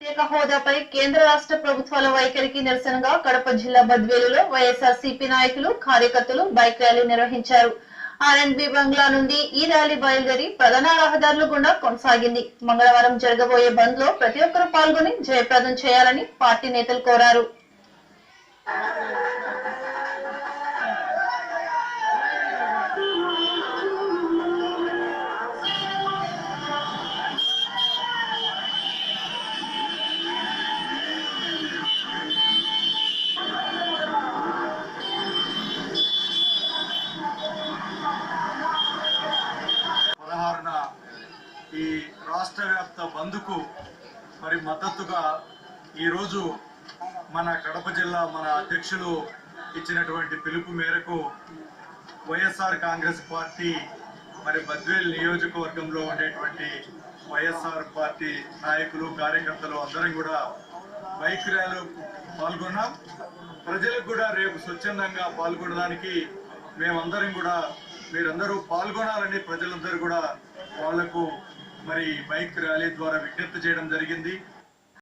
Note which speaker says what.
Speaker 1: ప్రత్యేక హోదాపై కేంద్ర రాష్ట్ర ప్రభుత్వాల వైఖరికి నిరసనగా కడప జిల్లా బద్వేలులో వైఎస్ఆర్సీపీ నాయకులు కార్యకర్తలు బైక్ ర్యాలీ నిర్వహించారు. ఆర్ఎండ్బి బంగ్లా నుండి ఈ ర్యాలీ బయలుదేరి ప్రధాన రహదారుల గుండా కొనసాగింది. మంగళవారం జరగబోయే బంద్ లో ప్రతి ఒక్కరూ పాల్గొని జయప్రదం చేయాలని పార్టీ నేతలు కోరారు.
Speaker 2: ఈ రాష్ట్ర వ్యాప్త బంద్కు మరి మద్దతుగా ఈరోజు మన కడప జిల్లా మన అధ్యక్షులు ఇచ్చినటువంటి పిలుపు మేరకు వైఎస్ఆర్ కాంగ్రెస్ పార్టీ మరి బద్వేల్ నియోజకవర్గంలో ఉండేటువంటి వైఎస్ఆర్ పార్టీ నాయకులు కార్యకర్తలు అందరం కూడా బైక్ ర్యాలీలో పాల్గొన్నాం. ప్రజలకు కూడా రేపు స్వచ్ఛందంగా పాల్గొనడానికి మేమందరం కూడా మీరందరూ పాల్గొనాలని ప్రజలందరూ కూడా వాళ్లకు మరి బైక్ ర్యాలీ ద్వారా విజ్ఞప్తి చేయడం జరిగింది.